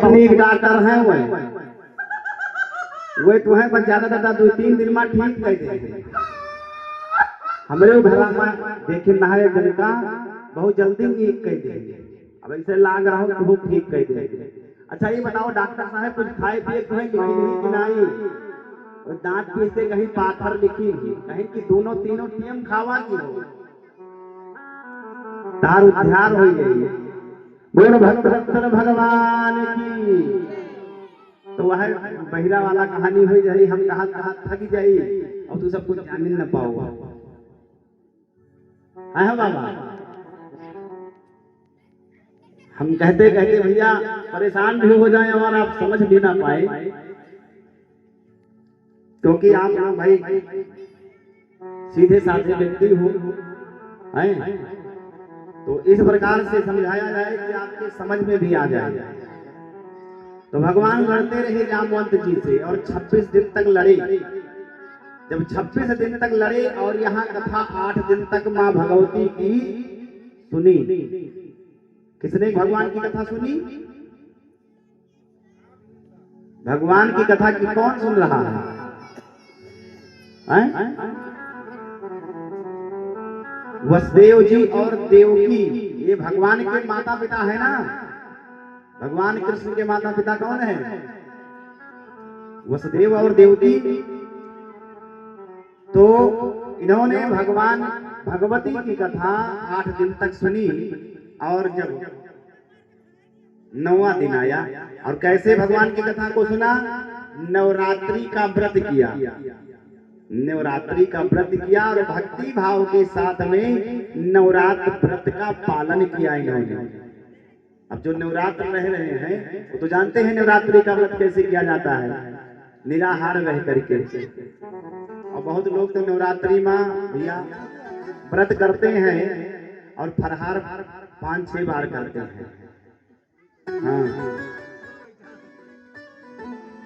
बहुत नीक डॉक्टर हैं वे तो है बस ज्यादा ज्यादा 2-3 दिन में ठीक कर दे। हमरे भरा में देखे नहाए जनका बहुत जल्दी नीक कर दे। अब ऐसे लाग रहा हो तो वो ठीक कर दे। अच्छा ये बताओ डॉक्टर साहब कुछ खाए पिए तो है लिखी नहीं कि नहीं? और दांत पे से कहीं पाथर लिखी कहीं कि दोनों तीनों टीएम खावा की हो तार उद्धार हो गई। बोलो भक्त वत्सल भगवान की। तो वह बहिरा वाला कहानी हो जाए हम कहा कहा थक जाई और तू सब कुछ जान न पाओ। हाँ बाबा हम कहते कहते भैया परेशान भी हो जाए और आप समझ भी ना पाए क्योंकि आप भाई सीधे साधे व्यक्ति हो हैं तो इस प्रकार से समझाया जाए कि आपके समझ में भी आ जाए। तो भगवान लड़ते रहे जामवंत जी से और 26 दिन तक लड़े। जब 26 दिन तक लड़े और यहाँ कथा 8 दिन तक माँ भगवती की सुनी। किसने भगवान की कथा सुनी? भगवान की कथा की कौन सुन रहा है? वसुदेव जी और देवकी ये भगवान के माता पिता है ना। भगवान कृष्ण के माता पिता कौन है? वसुदेव और देवकी। तो इन्होंने भगवान भगवती की कथा 8 दिन तक सुनी और जब 9वां दिन आया और कैसे भगवान की कथा को सुना? नवरात्रि का व्रत किया। नवरात्रि का व्रत किया और भक्ति भाव के साथ में नवरात्र व्रत का पालन किया इन्होंने। अब जो नवरात्र रह रहे हैं वो तो जानते हैं नवरात्रि का व्रत कैसे किया जाता है, निराहार रह करके। और बहुत लोग तो नवरात्रि में भैया व्रत करते हैं और फरहार 5-6 बार करते हैं। हाँ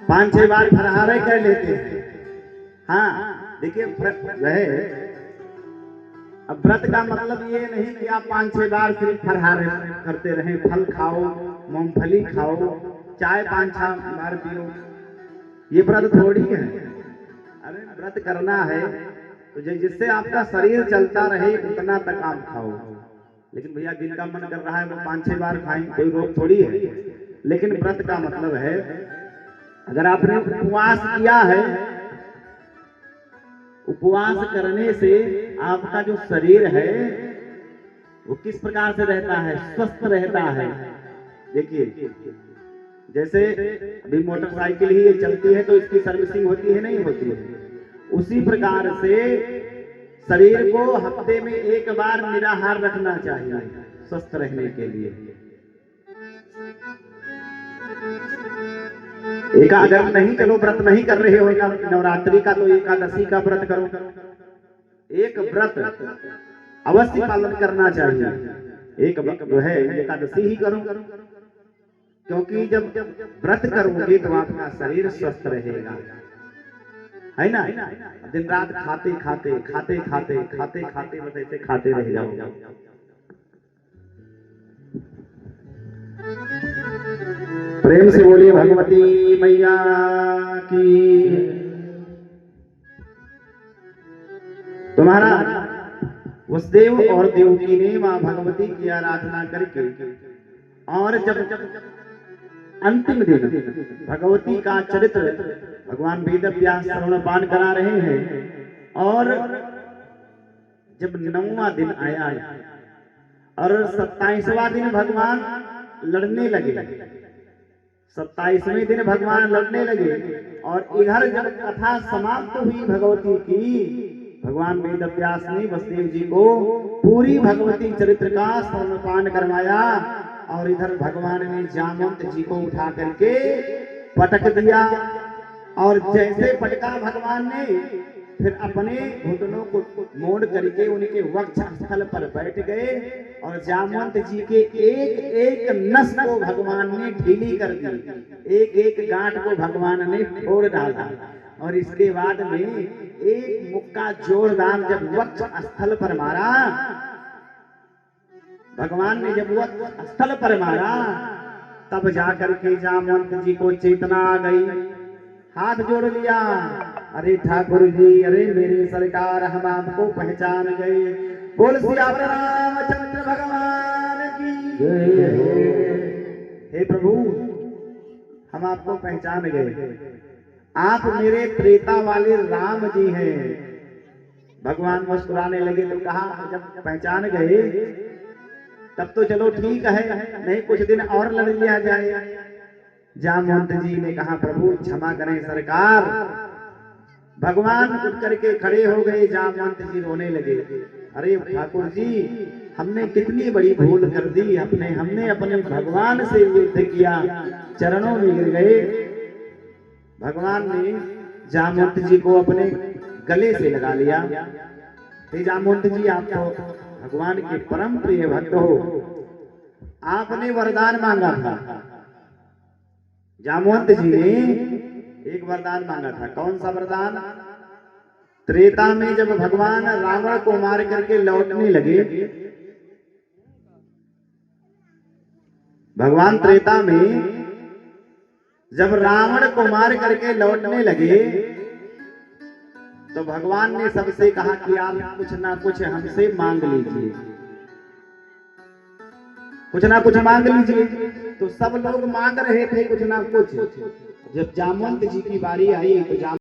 5-6 बार फरहार कर लेते हैं। हाँ देखिए वह अब व्रत का मतलब ये नहीं कि आप 5-6 बार सिर्फ फरहार करते रहें, फल खाओ, मूंगफली खाओ, चाय 5-6 बार पियो, ये व्रत थोड़ी है। अरे व्रत करना है तो जिससे आपका शरीर चलता रहे उतना तक आप खाओ। लेकिन भैया जिनका मन कर रहा है वो 5-6 बार खाएं, कोई रोक थोड़ी है। लेकिन व्रत का मतलब है अगर आपने उपवास किया है, उपवास करने से आपका जो शरीर है वो किस प्रकार से रहता है? स्वस्थ रहता है। देखिए जैसे अभी मोटरसाइकिल ही चलती है तो इसकी सर्विसिंग होती है नहीं होती है, उसी प्रकार से शरीर को हफ्ते में 1 बार निराहार रखना चाहिए स्वस्थ रहने के लिए। अगर नहीं चलो व्रत नहीं कर रहे हो नवरात्रि का तो एकादशी का व्रत करो। एक व्रत अवश्य पालन करना चाहिए। एक जो है एकादशी ही करो क्योंकि जब व्रत करोगे तो आपका शरीर स्वस्थ रहेगा, है ना। दिन रात खाते खाते खाते खाते खाते खाते बस ऐसे खाते रह जाओ। प्रेम से बोलिए भगवती मैया की। तुम्हारा वसुदेव और देवकी ने मां भगवती की आराधना करके और जब अंतिम दिन भगवती का चरित्र भगवान वेद व्यास श्रवणपान करा रहे हैं और जब 9वां दिन आया और 27वां दिन भगवान लड़ने लगे, 27वें दिन भगवान लड़ने लगे और इधर जब कथा समाप्त हुई भगवती की, भगवान वेद व्यास ने वसुदेव जी को पूरी भगवती चरित्र का स्तनपान करवाया और इधर भगवान ने जामवंत जी को उठा करके पटक दिया और जैसे पटका भगवान ने फिर अपने घुटनों को मोड़ करके उनके वक्ष स्थल पर बैठ गए और जामवंत जी के एक एक नस को भगवान ने ढीली कर दी, एक एक गांठ को भगवान ने फोड़ डाला और इसके बाद में एक मुक्का जोरदार जब वक्ष स्थल पर मारा, भगवान ने जब वक्ष स्थल पर मारा तब जाकर के जामवंत जी को चेतना आ गई, हाथ जोड़ लिया, अरे ठाकुर जी, अरे मेरे सरकार, हम आपको पहचान गए। बोल सियावर रामचंद्र भगवान की जय। हे प्रभु, हम आपको पहचान गए, आप मेरे त्रेता वाले राम जी हैं। भगवान मुस्कुराने लगे तो कहा, जब पहचान गए तब तो चलो ठीक है, नहीं कुछ दिन और लड़ लिया जाए। जामवंत जी ने कहा, प्रभु क्षमा करें सरकार। भगवान उठ करके खड़े हो गए, जामवंत जी रोने लगे, अरे ठाकुर जी, हमने कितनी बड़ी भूल कर दी, हमने अपने भगवान से युद्ध किया, चरणों में गिर गए। भगवान ने जामवंत जी को अपने गले से लगा लिया। हे जामवंत जी, आप तो भगवान के परम प्रिय भक्त हो, आपने वरदान मांगा था। जामवंत जी ने एक वरदान मांगा था। कौन सा वरदान? त्रेता में जब भगवान रावण को मार करके लौटने लगे, भगवान त्रेता में जब रावण को मार करके लौटने लगे, तो भगवान ने सबसे कहा कि आप कुछ ना कुछ हमसे मांग लीजिए, कुछ ना कुछ मांग लीजिए। तो सब लोग मांग रहे थे कुछ ना कुछ। जब जामवंत जी की बारी आई तो